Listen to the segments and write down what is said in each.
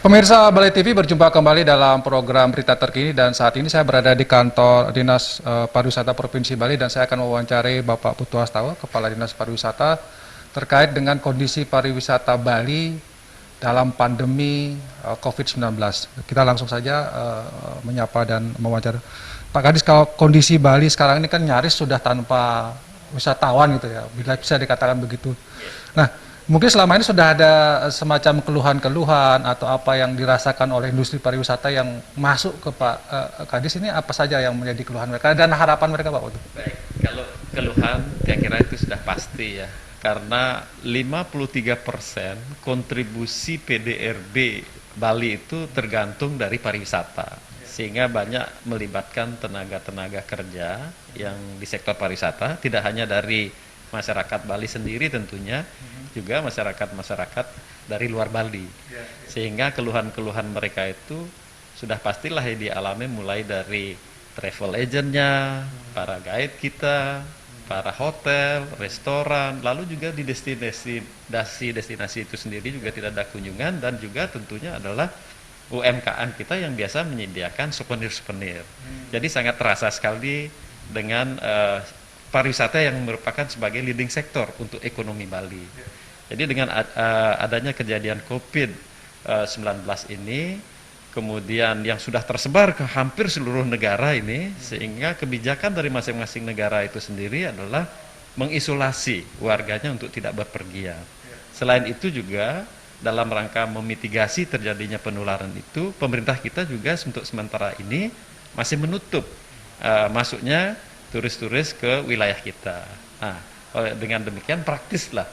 Pemirsa Bali TV berjumpa kembali dalam program Berita Terkini dan saat ini saya berada di kantor Dinas Pariwisata Provinsi Bali dan saya akan mewawancari Bapak Putu Hastawa, Kepala Dinas Pariwisata terkait dengan kondisi pariwisata Bali dalam pandemi COVID-19. Kita langsung saja menyapa dan mewawancara. Pak Kadis, kalau kondisi Bali sekarang ini kan nyaris sudah tanpa wisatawan gitu ya, bila bisa dikatakan begitu. Nah, mungkin selama ini sudah ada semacam keluhan-keluhan atau apa yang dirasakan oleh industri pariwisata yang masuk ke Pak Kadis ini apa saja yang menjadi keluhan mereka dan harapan mereka Pak Putu? Baik, kalau keluhan saya kira itu sudah pasti ya. Karena 53% kontribusi PDRB Bali itu tergantung dari pariwisata. Sehingga banyak melibatkan tenaga-tenaga kerja yang di sektor pariwisata, tidak hanya dari masyarakat Bali sendiri tentunya, juga masyarakat-masyarakat dari luar Bali. Sehingga keluhan-keluhan mereka itu sudah pastilah yang dialami mulai dari travel agentnya, para guide kita, para hotel, restoran, lalu juga di destinasi itu sendiri juga tidak ada kunjungan dan juga tentunya adalah UMKM kita yang biasa menyediakan souvenir-souvenir. Jadi sangat terasa sekali dengan pariwisata yang merupakan sebagai leading sektor untuk ekonomi Bali. Jadi dengan adanya kejadian COVID-19 ini, kemudian yang sudah tersebar ke hampir seluruh negara ini, sehingga kebijakan dari masing-masing negara itu sendiri adalah mengisolasi warganya untuk tidak berpergian. Selain itu juga dalam rangka memitigasi terjadinya penularan itu, pemerintah kita juga untuk sementara ini masih menutup masuknya turis-turis ke wilayah kita. Nah, dengan demikian praktislah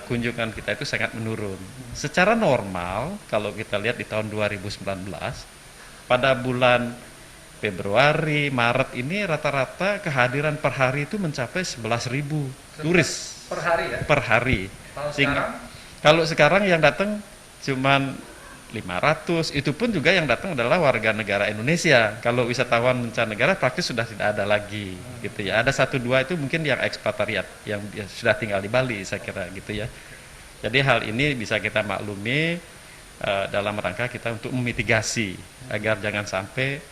kunjungan kita itu sangat menurun. Secara normal, kalau kita lihat di tahun 2019, pada bulan Februari, Maret ini rata-rata kehadiran per hari itu mencapai 11.000 turis per hari ya? Per hari. Kalau sekarang yang datang cuman 500, itu pun juga yang datang adalah warga negara Indonesia. Kalau wisatawan mancanegara praktis sudah tidak ada lagi, gitu ya. Ada 1-2 itu mungkin yang ekspatriat, yang sudah tinggal di Bali, saya kira gitu ya. Jadi hal ini bisa kita maklumi dalam rangka kita untuk memitigasi agar jangan sampai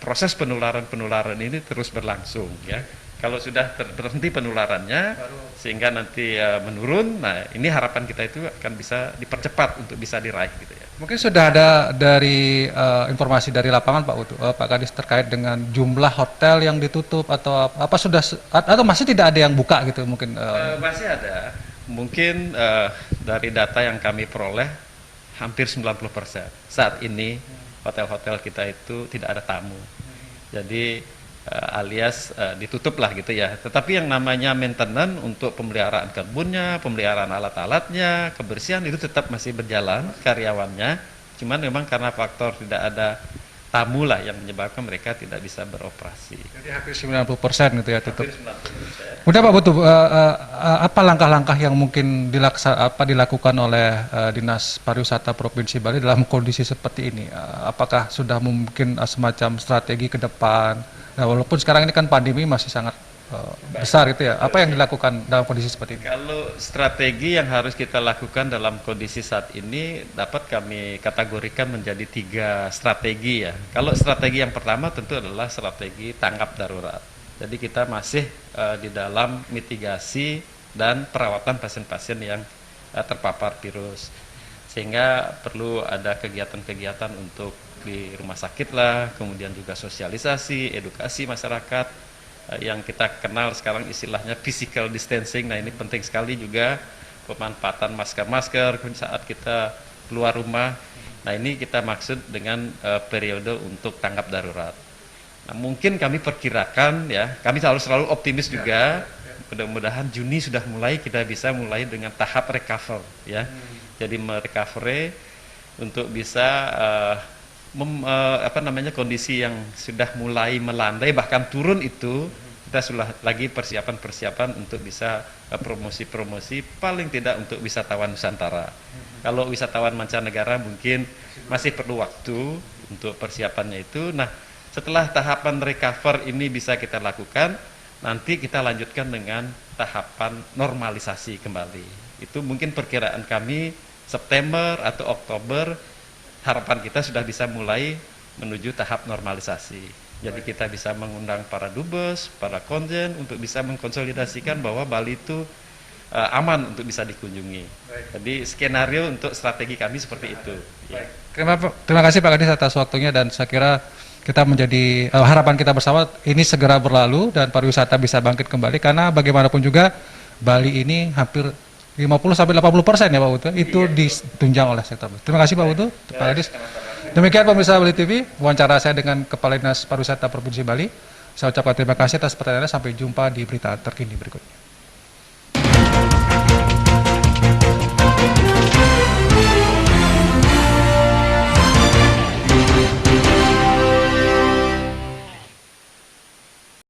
proses penularan ini terus berlangsung, ya. Kalau sudah berhenti penularannya sehingga nanti menurun, nah ini harapan kita itu akan bisa dipercepat untuk bisa diraih gitu ya. Mungkin sudah ada dari informasi dari lapangan Pak Putu, Pak Kadis terkait dengan jumlah hotel yang ditutup atau apa sudah atau masih tidak ada yang buka gitu mungkin? Masih ada. Mungkin dari data yang kami peroleh hampir 90% saat ini hotel-hotel kita itu tidak ada tamu. Jadi alias ditutup lah gitu ya. Tetapi yang namanya maintenance untuk pemeliharaan kebunnya, pemeliharaan alat-alatnya, kebersihan itu tetap masih berjalan karyawannya. Cuman memang karena faktor tidak ada tamu lah yang menyebabkan mereka tidak bisa beroperasi. Jadi hampir 90% gitu ya tutup. Hampir 90%. Udah Pak Putu, apa langkah-langkah yang mungkin dilakukan oleh Dinas Pariwisata Provinsi Bali dalam kondisi seperti ini? Apakah sudah mungkin semacam strategi ke depan? Nah, walaupun sekarang ini kan pandemi masih sangat besar gitu ya. Apa yang dilakukan dalam kondisi seperti ini? Kalau strategi yang harus kita lakukan dalam kondisi saat ini dapat kami kategorikan menjadi 3 strategi ya. Kalau strategi yang pertama tentu adalah strategi tanggap darurat. Jadi kita masih di dalam mitigasi dan perawatan pasien-pasien yang terpapar virus. Sehingga perlu ada kegiatan-kegiatan untuk di rumah sakit lah, kemudian juga sosialisasi, edukasi masyarakat yang kita kenal sekarang istilahnya physical distancing. Nah ini penting sekali juga pemanfaatan masker-masker saat kita keluar rumah. Nah ini kita maksud dengan periode untuk tanggap darurat. Nah mungkin kami perkirakan ya, kami selalu optimis juga, mudah-mudahan Juni sudah mulai kita bisa mulai dengan tahap recover ya. Jadi merecovery untuk bisa kondisi yang sudah mulai melandai bahkan turun itu kita sudah lagi persiapan untuk bisa promosi-promosi paling tidak untuk wisatawan Nusantara. Kalau wisatawan mancanegara mungkin masih perlu waktu untuk persiapannya itu. Nah, setelah tahapan recover ini bisa kita lakukan, nanti kita lanjutkan dengan tahapan normalisasi kembali. Itu mungkin perkiraan kami September atau Oktober harapan kita sudah bisa mulai menuju tahap normalisasi. Jadi kita bisa mengundang para dubes, para konjen untuk bisa mengkonsolidasikan bahwa Bali itu aman untuk bisa dikunjungi. Jadi skenario untuk strategi kami seperti itu. Ya. Terima kasih Pak Kadis atas waktunya, dan saya kira kita menjadi harapan kita bersama ini segera berlalu dan pariwisata bisa bangkit kembali, karena bagaimanapun juga Bali ini hampir 50-80% ya Pak Putu, itu ditunjang oleh sektor. Terima kasih Pak Putu, Pak Kadis. Demikian pemirsa Bali TV, wawancara saya dengan Kepala Dinas Pariwisata Provinsi Bali. Saya ucapkan terima kasih atas pertanyaannya, sampai jumpa di berita terkini berikutnya.